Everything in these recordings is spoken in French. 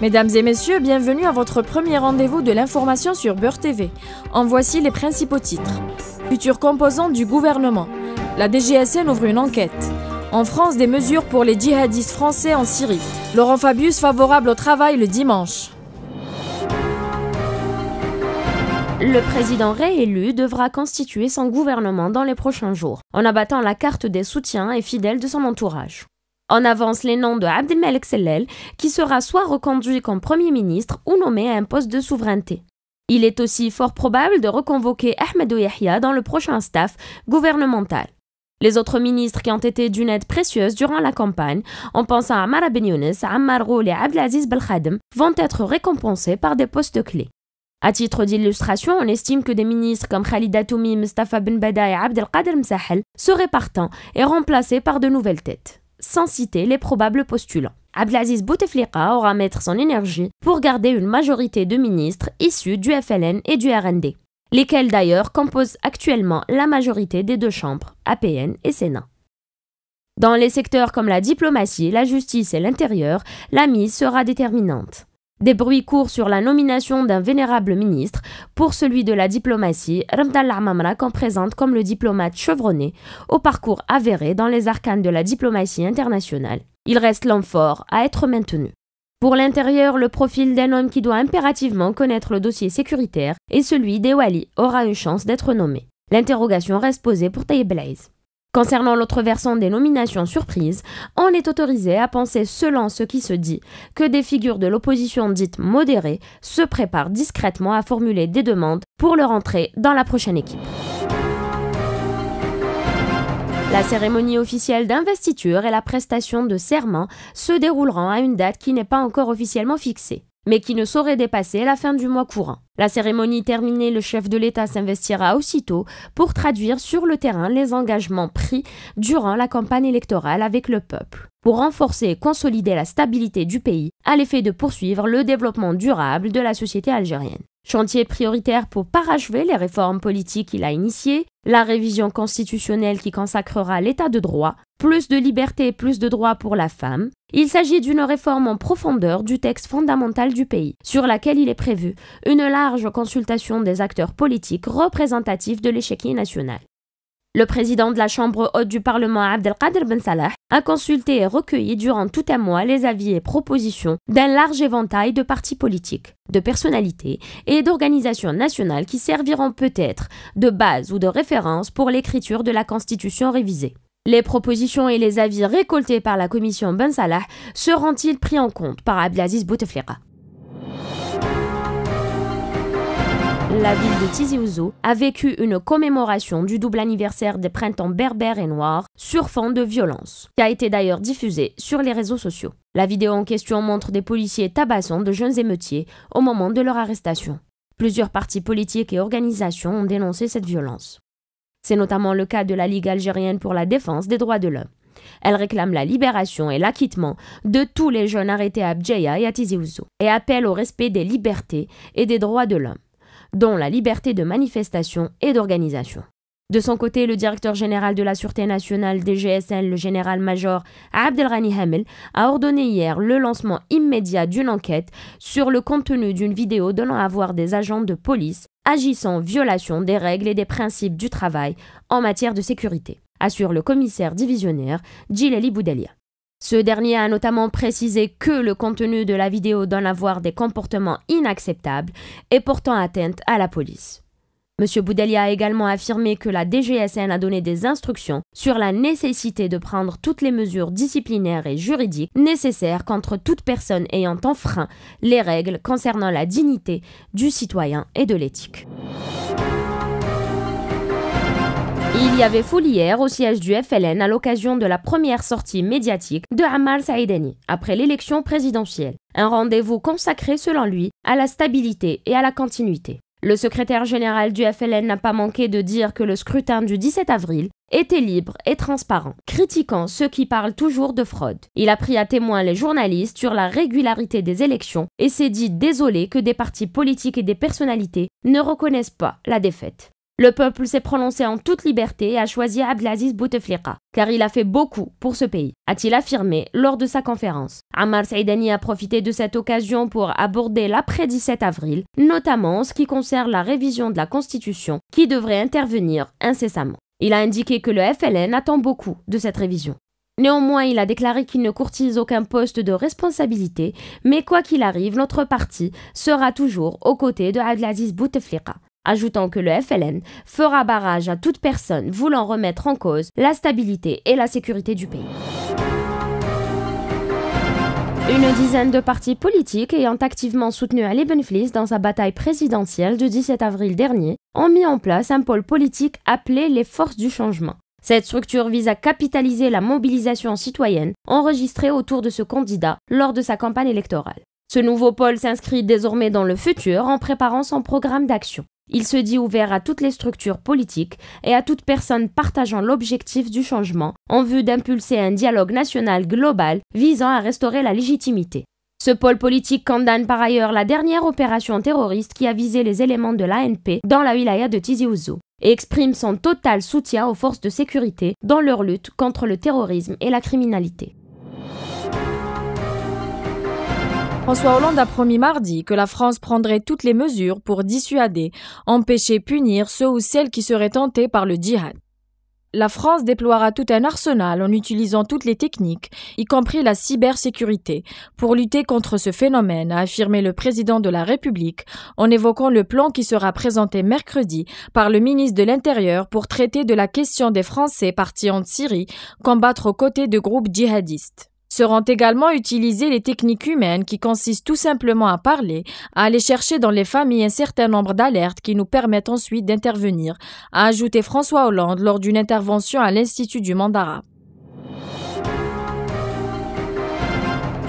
Mesdames et messieurs, bienvenue à votre premier rendez-vous de l'information sur Beurre TV. En voici les principaux titres. Futurs composants du gouvernement. La DGSN ouvre une enquête. En France, des mesures pour les djihadistes français en Syrie. Laurent Fabius favorable au travail le dimanche. Le président réélu devra constituer son gouvernement dans les prochains jours, en abattant la carte des soutiens et fidèles de son entourage. On avance les noms de Abdelmalek Sellel, qui sera soit reconduit comme Premier ministre ou nommé à un poste de souveraineté. Il est aussi fort probable de reconvoquer Ahmadou Yahya dans le prochain staff gouvernemental. Les autres ministres qui ont été d'une aide précieuse durant la campagne, en pensant à Amara Ben Younes, Ammar Ghoul et Abdelaziz Belkhadem, vont être récompensés par des postes clés. À titre d'illustration, on estime que des ministres comme Khalida Toumi, Mustafa Ben Bada et Abdelkader Msahel seraient partants et remplacés par de nouvelles têtes. Sans citer les probables postulants. Abdelaziz Bouteflika aura à mettre son énergie pour garder une majorité de ministres issus du FLN et du RND, lesquels d'ailleurs composent actuellement la majorité des deux chambres, APN et Sénat. Dans les secteurs comme la diplomatie, la justice et l'intérieur, la mise sera déterminante. Des bruits courent sur la nomination d'un vénérable ministre. Pour celui de la diplomatie, Ramdan Lamamra qu'on présente comme le diplomate chevronné, au parcours avéré dans les arcanes de la diplomatie internationale. Il reste l'homme fort à être maintenu. Pour l'intérieur, le profil d'un homme qui doit impérativement connaître le dossier sécuritaire et celui d'Ewali aura une chance d'être nommé. L'interrogation reste posée pour Taïeb Blaise. Concernant l'autre versant des nominations surprises, on est autorisé à penser, selon ce qui se dit, que des figures de l'opposition dite modérée se préparent discrètement à formuler des demandes pour leur entrée dans la prochaine équipe. La cérémonie officielle d'investiture et la prestation de serment se dérouleront à une date qui n'est pas encore officiellement fixée, mais qui ne saurait dépasser la fin du mois courant. La cérémonie terminée, le chef de l'État s'investira aussitôt pour traduire sur le terrain les engagements pris durant la campagne électorale avec le peuple, pour renforcer et consolider la stabilité du pays à l'effet de poursuivre le développement durable de la société algérienne. Chantier prioritaire pour parachever les réformes politiques qu'il a initiées, la révision constitutionnelle qui consacrera l'état de droit, plus de liberté et plus de droits pour la femme. Il s'agit d'une réforme en profondeur du texte fondamental du pays, sur laquelle il est prévu une large consultation des acteurs politiques représentatifs de l'échiquier national. Le président de la Chambre haute du Parlement, Abdelkader Ben Salah, a consulté et recueilli durant tout un mois les avis et propositions d'un large éventail de partis politiques, de personnalités et d'organisations nationales qui serviront peut-être de base ou de référence pour l'écriture de la Constitution révisée. Les propositions et les avis récoltés par la commission Ben Salah seront-ils pris en compte par Abdelaziz Bouteflika? La ville de Tizi Ouzou a vécu une commémoration du double anniversaire des printemps berbères et noirs sur fond de violence, qui a été d'ailleurs diffusée sur les réseaux sociaux. La vidéo en question montre des policiers tabassant de jeunes émeutiers au moment de leur arrestation. Plusieurs partis politiques et organisations ont dénoncé cette violence. C'est notamment le cas de la Ligue algérienne pour la défense des droits de l'homme. Elle réclame la libération et l'acquittement de tous les jeunes arrêtés à Bdjeya et à Tizi Ouzou et appelle au respect des libertés et des droits de l'homme, dont la liberté de manifestation et d'organisation. De son côté, le directeur général de la Sûreté nationale DGSN, le général-major Abdelghani Hamel, a ordonné hier le lancement immédiat d'une enquête sur le contenu d'une vidéo donnant à voir des agents de police agissant en violation des règles et des principes du travail en matière de sécurité, assure le commissaire divisionnaire Djilali Boudalia. Ce dernier a notamment précisé que le contenu de la vidéo donne à voir des comportements inacceptables et portant atteinte à la police. M. Boudalia a également affirmé que la DGSN a donné des instructions sur la nécessité de prendre toutes les mesures disciplinaires et juridiques nécessaires contre toute personne ayant enfreint les règles concernant la dignité du citoyen et de l'éthique. Il y avait foule hier au siège du FLN à l'occasion de la première sortie médiatique de Ammar Saïdani après l'élection présidentielle. Un rendez-vous consacré selon lui à la stabilité et à la continuité. Le secrétaire général du FLN n'a pas manqué de dire que le scrutin du 17 avril était libre et transparent, critiquant ceux qui parlent toujours de fraude. Il a pris à témoin les journalistes sur la régularité des élections et s'est dit désolé que des partis politiques et des personnalités ne reconnaissent pas la défaite. Le peuple s'est prononcé en toute liberté et a choisi Abdelaziz Bouteflika, car il a fait beaucoup pour ce pays, a-t-il affirmé lors de sa conférence. Ammar Saïdani a profité de cette occasion pour aborder l'après-17 avril, notamment en ce qui concerne la révision de la Constitution, qui devrait intervenir incessamment. Il a indiqué que le FLN attend beaucoup de cette révision. Néanmoins, il a déclaré qu'il ne courtise aucun poste de responsabilité, mais quoi qu'il arrive, notre parti sera toujours aux côtés de Abdelaziz Bouteflika, ajoutant que le FLN fera barrage à toute personne voulant remettre en cause la stabilité et la sécurité du pays. Une dizaine de partis politiques ayant activement soutenu Ali Benflis dans sa bataille présidentielle du 17 avril dernier ont mis en place un pôle politique appelé les Forces du Changement. Cette structure vise à capitaliser la mobilisation citoyenne enregistrée autour de ce candidat lors de sa campagne électorale. Ce nouveau pôle s'inscrit désormais dans le futur en préparant son programme d'action. Il se dit ouvert à toutes les structures politiques et à toute personne partageant l'objectif du changement en vue d'impulser un dialogue national global visant à restaurer la légitimité. Ce pôle politique condamne par ailleurs la dernière opération terroriste qui a visé les éléments de l'ANP dans la wilaya de Tizi Ouzou et exprime son total soutien aux forces de sécurité dans leur lutte contre le terrorisme et la criminalité. François Hollande a promis mardi que la France prendrait toutes les mesures pour dissuader, empêcher, punir ceux ou celles qui seraient tentés par le djihad. La France déploiera tout un arsenal en utilisant toutes les techniques, y compris la cybersécurité, pour lutter contre ce phénomène, a affirmé le président de la République en évoquant le plan qui sera présenté mercredi par le ministre de l'Intérieur pour traiter de la question des Français partis en Syrie combattre aux côtés de groupes djihadistes. Seront également utilisées les techniques humaines qui consistent tout simplement à parler, à aller chercher dans les familles un certain nombre d'alertes qui nous permettent ensuite d'intervenir, a ajouté François Hollande lors d'une intervention à l'Institut du monde arabe.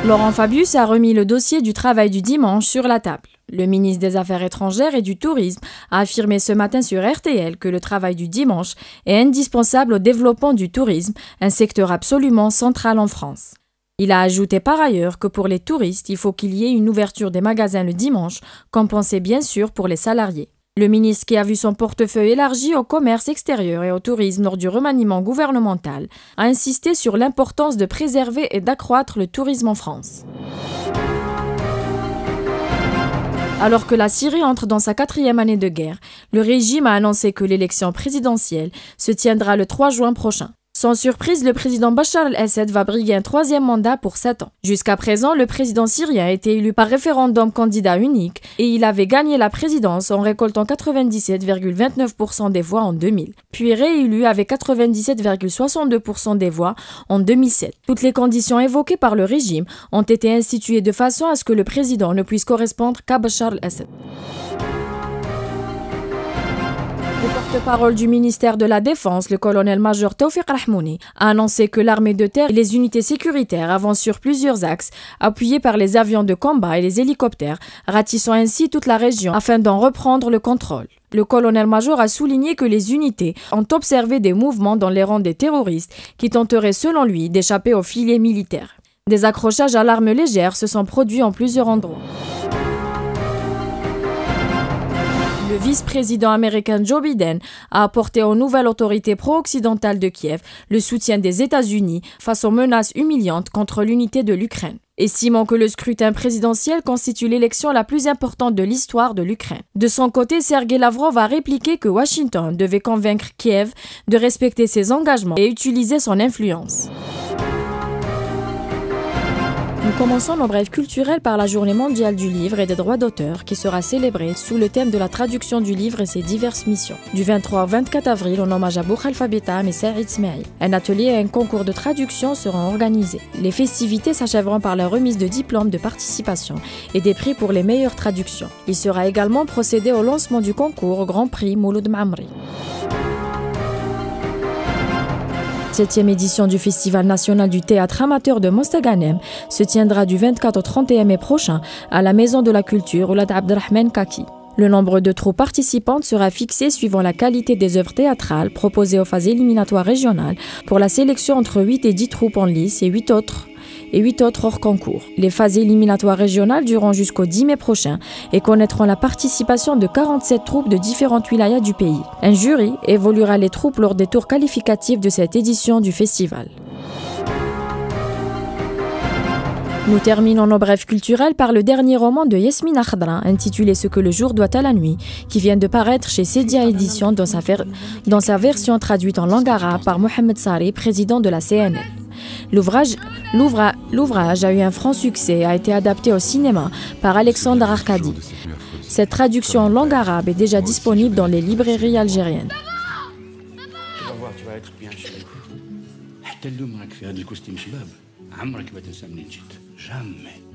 Laurent Fabius a remis le dossier du travail du dimanche sur la table. Le ministre des Affaires étrangères et du Tourisme a affirmé ce matin sur RTL que le travail du dimanche est indispensable au développement du tourisme, un secteur absolument central en France. Il a ajouté par ailleurs que pour les touristes, il faut qu'il y ait une ouverture des magasins le dimanche, compensée bien sûr pour les salariés. Le ministre, qui a vu son portefeuille élargi au commerce extérieur et au tourisme lors du remaniement gouvernemental, a insisté sur l'importance de préserver et d'accroître le tourisme en France. Alors que la Syrie entre dans sa 4e année de guerre, le régime a annoncé que l'élection présidentielle se tiendra le 3 juin prochain. Sans surprise, le président Bachar el-Assad va briguer un 3e mandat pour 7 ans. Jusqu'à présent, le président syrien a été élu par référendum candidat unique et il avait gagné la présidence en récoltant 97,29% des voix en 2000, puis réélu avec 97,62% des voix en 2007. Toutes les conditions évoquées par le régime ont été instituées de façon à ce que le président ne puisse correspondre qu'à Bachar el-Assad. Le porte-parole du ministère de la Défense, le colonel-major Tawfiq Rahmouni, a annoncé que l'armée de terre et les unités sécuritaires avancent sur plusieurs axes, appuyés par les avions de combat et les hélicoptères, ratissant ainsi toute la région afin d'en reprendre le contrôle. Le colonel-major a souligné que les unités ont observé des mouvements dans les rangs des terroristes qui tenteraient selon lui d'échapper aux filets militaires. Des accrochages à l'arme légère se sont produits en plusieurs endroits. Le vice-président américain Joe Biden a apporté aux nouvelles autorités pro-occidentales de Kiev le soutien des États-Unis face aux menaces humiliantes contre l'unité de l'Ukraine, estimant que le scrutin présidentiel constitue l'élection la plus importante de l'histoire de l'Ukraine. De son côté, Sergei Lavrov a répliqué que Washington devait convaincre Kiev de respecter ses engagements et utiliser son influence. Nous commençons nos brèves culturelles par la Journée mondiale du livre et des droits d'auteur qui sera célébrée sous le thème de la traduction du livre et ses diverses missions. Du 23 au 24 avril, en hommage à Boukhalifa Bitam et Saïd Smaïl. Un atelier et un concours de traduction seront organisés. Les festivités s'achèveront par la remise de diplômes de participation et des prix pour les meilleures traductions. Il sera également procédé au lancement du concours au Grand Prix Mouloud Mamri. 7e édition du Festival national du théâtre amateur de Mostaganem se tiendra du 24 au 31 mai prochain à la Maison de la Culture Oulad Abdelrahman Kaki. Le nombre de troupes participantes sera fixé suivant la qualité des œuvres théâtrales proposées aux phases éliminatoires régionales pour la sélection entre 8 et 10 troupes en lice et 8 autres et 8 autres hors concours. Les phases éliminatoires régionales dureront jusqu'au 10 mai prochain et connaîtront la participation de 47 troupes de différentes wilayas du pays. Un jury évoluera les troupes lors des tours qualificatifs de cette édition du festival. Nous terminons nos brèves culturelles par le dernier roman de Yasmina Khadra, intitulé Ce que le jour doit à la nuit, qui vient de paraître chez Sedia Éditions dans sa version traduite en langue arabe par Mohamed Sari, président de la CNL. L'ouvrage a eu un franc succès et a été adapté au cinéma par Alexandre Arcadi. Cette traduction en langue arabe est déjà disponible dans les librairies algériennes. Tu vas voir, tu vas être bien chez nous. حتى اللوم راك في هذا الكوستيم شباب عمرك ما تنسى منين جيت. Jamais.